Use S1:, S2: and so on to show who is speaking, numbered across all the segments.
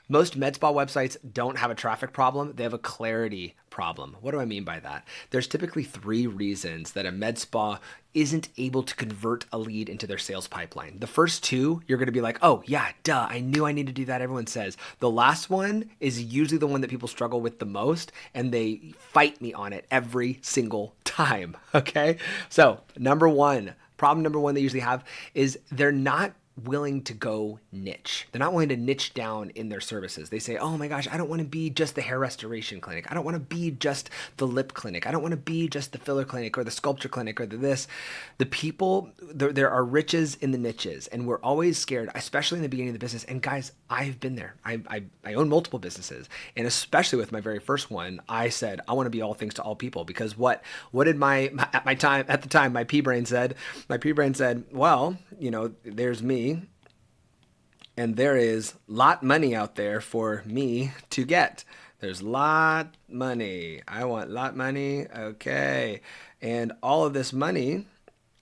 S1: Most med spa websites don't have a traffic problem. They have a clarity problem. What do I mean by that? There's typically three reasons that a med spa isn't able to convert a lead into their sales pipeline. The first two, you're going to be like, oh, yeah, duh, I knew I need to do that. Everyone says. The last one is usually the one that people struggle with the most, and they fight me on it every single time. Okay. So, problem number one they usually have is they're not willing to go niche. They're not willing to niche down in their services. They say, oh my gosh, I don't want to be just the hair restoration clinic. I don't want to be just the lip clinic. I don't want to be just the filler clinic or the sculpture clinic or this. The people, there are riches in the niches, and we're always scared, especially in the beginning of the business. And guys, I've been there. I own multiple businesses, and especially with my very first one, I said, I want to be all things to all people, because what did at the time, my pea brain said, well, there's me, and there is lot money out there for me to get. There's lot money. I want lot money. Okay. And all of this money,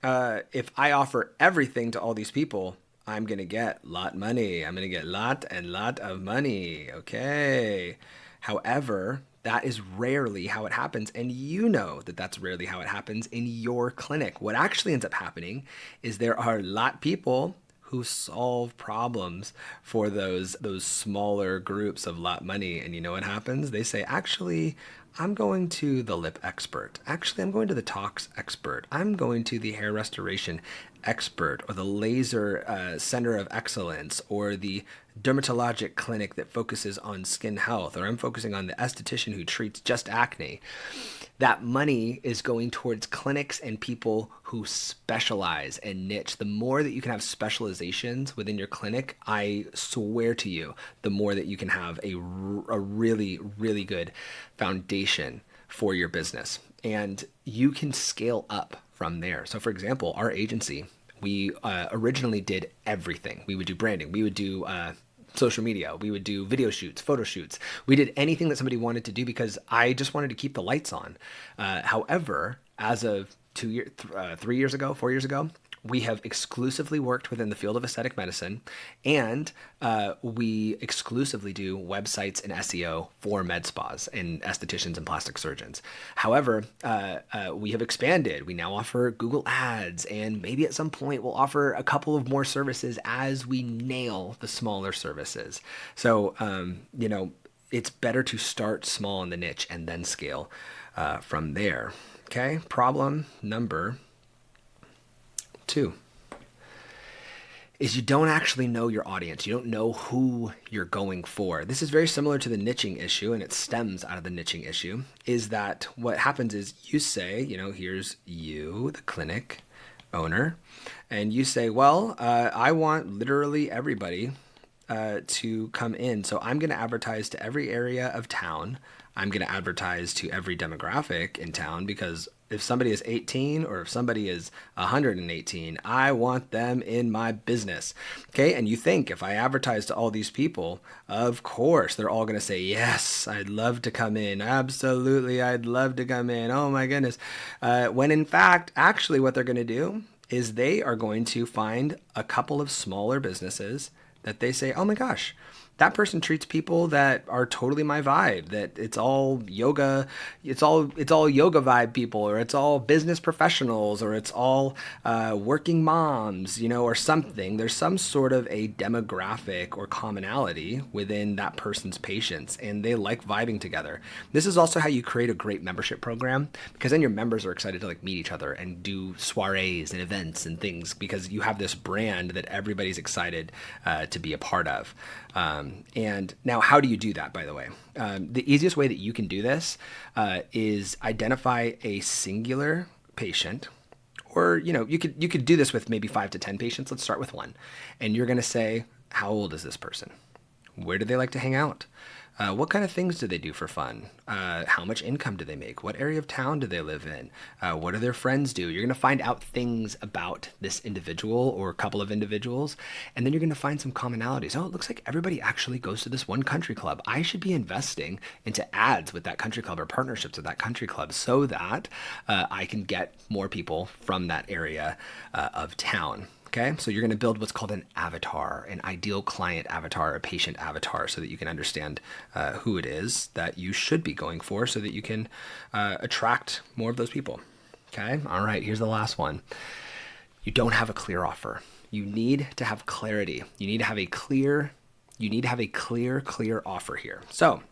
S1: if I offer everything to all these people, I'm going to get lot money. I'm going to get lot and lot of money. Okay. However, that is rarely how it happens. And you know that that's rarely how it happens in your clinic. What actually ends up happening is there are a lot of people who solve problems for those smaller groups of lot money. And you know what happens? They say, actually, I'm going to the lip expert. Actually, I'm going to the tox expert. I'm going to the hair restoration expert, or the laser center of excellence, or the dermatologic clinic that focuses on skin health, or I'm focusing on the esthetician who treats just acne. That money is going towards clinics and people who specialize and niche. The more that you can have specializations within your clinic, I swear to you, the more that you can have a really, really good foundation for your business. And you can scale up from there. So for example, our agency, we originally did everything. We would do branding. We would do social media. We would do video shoots, photo shoots. We did anything that somebody wanted to do because I just wanted to keep the lights on. However, as of 3 years ago, 4 years ago, we have exclusively worked within the field of aesthetic medicine, and we exclusively do websites and SEO for med spas and estheticians and plastic surgeons. However, we have expanded. We now offer Google Ads, and maybe at some point we'll offer a couple of more services as we nail the smaller services. So, it's better to start small in the niche and then scale from there. Okay, problem number 2 is you don't actually know your audience. You don't know who you're going for. This is very similar to the niching issue, and it stems out of the niching issue, is that what happens is you say, here's you, the clinic owner, and you say, well, I want literally everybody to come in. So I'm going to advertise to every area of town. I'm going to advertise to every demographic in town, because if somebody is 18 or if somebody is 118, I want them in my business. Okay. And you think if I advertise to all these people, of course, they're all going to say, yes, I'd love to come in. Absolutely. I'd love to come in. Oh my goodness. When in fact, actually what they're going to do is they are going to find a couple of smaller businesses that they say, oh my gosh, that person treats people that are totally my vibe, that it's all yoga, it's all yoga vibe people, or it's all business professionals, or it's all working moms, or something. There's some sort of a demographic or commonality within that person's patients, and they like vibing together. This is also how you create a great membership program, because then your members are excited to meet each other and do soirees and events and things, because you have this brand that everybody's excited to be a part of. And now, how do you do that, by the way? The easiest way that you can do this is identify a singular patient, or, you could do this with maybe 5 to 10 patients. Let's start with one. And you're going to say, how old is this person? Where do they like to hang out? What kind of things do they do for fun? How much income do they make? What area of town do they live in? What do their friends do? You're going to find out things about this individual or a couple of individuals, and then you're going to find some commonalities. Oh, it looks like everybody actually goes to this one country club. I should be investing into ads with that country club or partnerships with that country club so that I can get more people from that area of town. Okay, so you're going to build what's called an avatar, an ideal client avatar, a patient avatar, so that you can understand who it is that you should be going for so that you can attract more of those people. Okay, all right, here's the last one. You don't have a clear offer. You need to have clarity. You need to have a clear offer here. So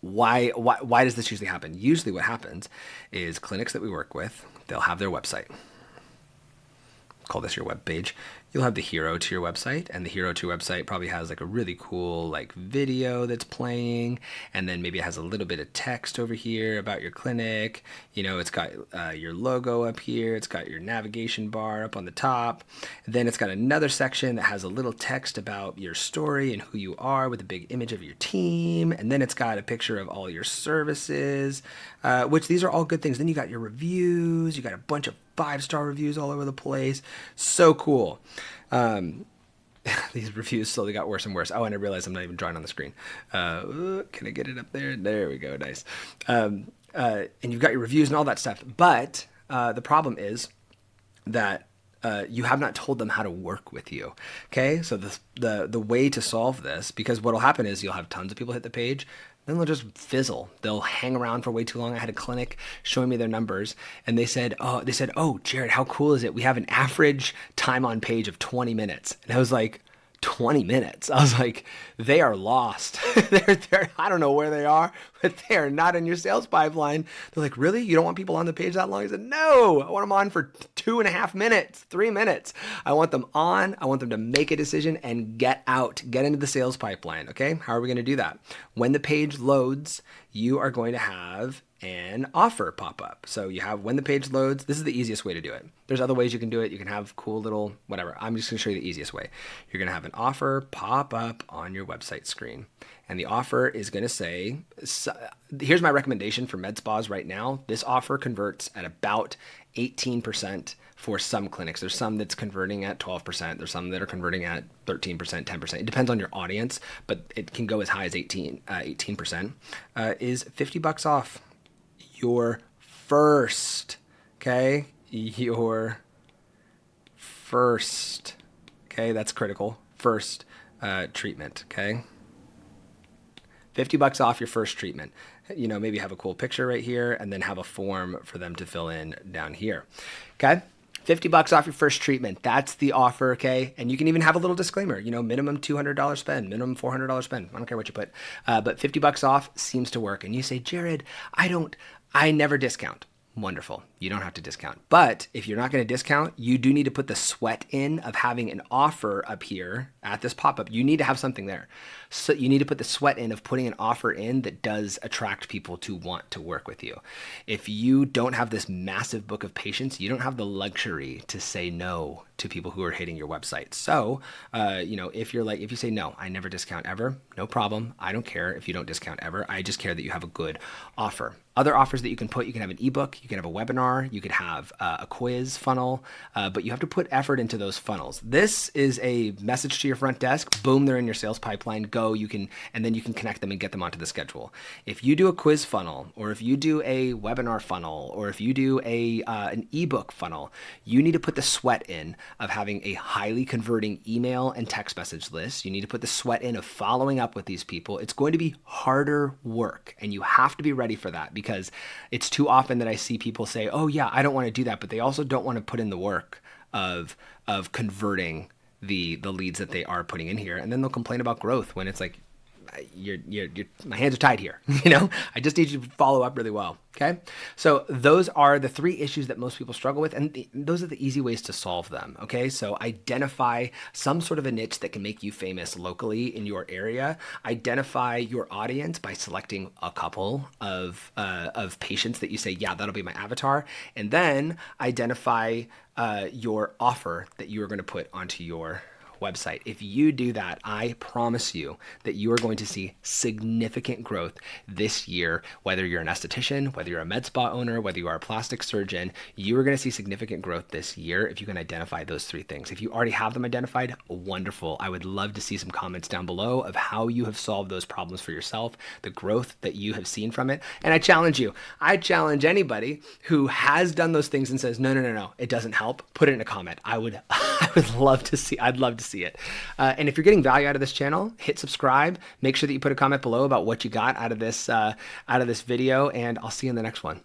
S1: why does this usually happen? Usually what happens is clinics that we work with, they'll have their website. Call this your web page. You'll have the hero to your website, and the hero to your website probably has like a really cool like video that's playing, and then maybe it has a little bit of text over here about your clinic. You know, it's got your logo up here. It's got your navigation bar up on the top. And then it's got another section that has a little text about your story and who you are with a big image of your team. And then it's got a picture of all your services, which these are all good things. Then you got your reviews. You got a bunch of 5-star reviews all over the place. So cool. These reviews slowly got worse and worse. Oh, and I realized I'm not even drawing on the screen. Can I get it up there? There we go. Nice. And you've got your reviews and all that stuff. But the problem is that you have not told them how to work with you. Okay, so the way to solve this, because what will happen is you'll have tons of people hit the page, then they'll just fizzle. They'll hang around for way too long. I had a clinic showing me their numbers, and they said, "Oh, Jared, how cool is it? We have an average time on page of 20 minutes." And I was like, 20 minutes. I was like, they are lost. they're, I don't know where they are, but they are not in your sales pipeline. They're like, really? You don't want people on the page that long? I said, no, I want them on for 2.5 minutes, 3 minutes. I want them on. I want them to make a decision and get out, get into the sales pipeline. Okay. How are we going to do that? When the page loads, you are going to have an offer pop up. So you have, when the page loads, this is the easiest way to do it. There's other ways you can do it. You can have cool little whatever. I'm just going to show you the easiest way. You're going to have an offer pop up on your website screen. And the offer is going to say, here's my recommendation for med spas right now. This offer converts at about 18% for some clinics. There's some that's converting at 12%. There's some that are converting at 13%, 10%. It depends on your audience, but it can go as high as 18%, is $50 off your first, okay? Your first, okay? That's critical. First treatment, okay? $50 off your first treatment. You know, maybe have a cool picture right here and then have a form for them to fill in down here, okay? $50 off your first treatment. That's the offer, okay? And you can even have a little disclaimer, you know, minimum $200 spend, minimum $400 spend. I don't care what you put. But $50 off seems to work. And you say, Jared, I never discount. Wonderful. You don't have to discount. But if you're not going to discount, you do need to put the sweat in of having an offer up here at this pop-up. You need to have something there. So you need to put the sweat in of putting an offer in that does attract people to want to work with you. If you don't have this massive book of patients, you don't have the luxury to say no to people who are hitting your website. So, you know, if you say, no, I never discount ever, no problem. I don't care if you don't discount ever. I just care that you have a good offer. Other offers that you can put, you can have an ebook, you can have a webinar, you could have a quiz funnel, but you have to put effort into those funnels. This is a message to your front desk. Boom, they're in your sales pipeline. Go, and then you can connect them and get them onto the schedule. If you do a quiz funnel, or if you do a webinar funnel, or if you do an ebook funnel, you need to put the sweat in of having a highly converting email and text message list. You need to put the sweat in of following up with these people. It's going to be harder work, and you have to be ready for that, because it's too often that I see people say, oh yeah, I don't want to do that, but they also don't want to put in the work of converting the leads that they are putting in here. And then they'll complain about growth when it's like, my hands are tied here. You know, I just need you to follow up really well. Okay. So those are the 3 issues that most people struggle with. And those are the easy ways to solve them. Okay. So identify some sort of a niche that can make you famous locally in your area. Identify your audience by selecting a couple of patients that you say, yeah, that'll be my avatar. And then identify your offer that you are going to put onto your website. If you do that, I promise you that you are going to see significant growth this year. Whether you're an esthetician, whether you're a med spa owner, whether you are a plastic surgeon, you are going to see significant growth this year if you can identify those three things. If you already have them identified, wonderful. I would love to see some comments down below of how you have solved those problems for yourself, the growth that you have seen from it. And I challenge you. I challenge anybody who has done those things and says, no, it doesn't help. Put it in a comment. I would love to see. I'd love to see it. And if you're getting value out of this channel, hit subscribe. Make sure that you put a comment below about what you got out of this video, and I'll see you in the next one.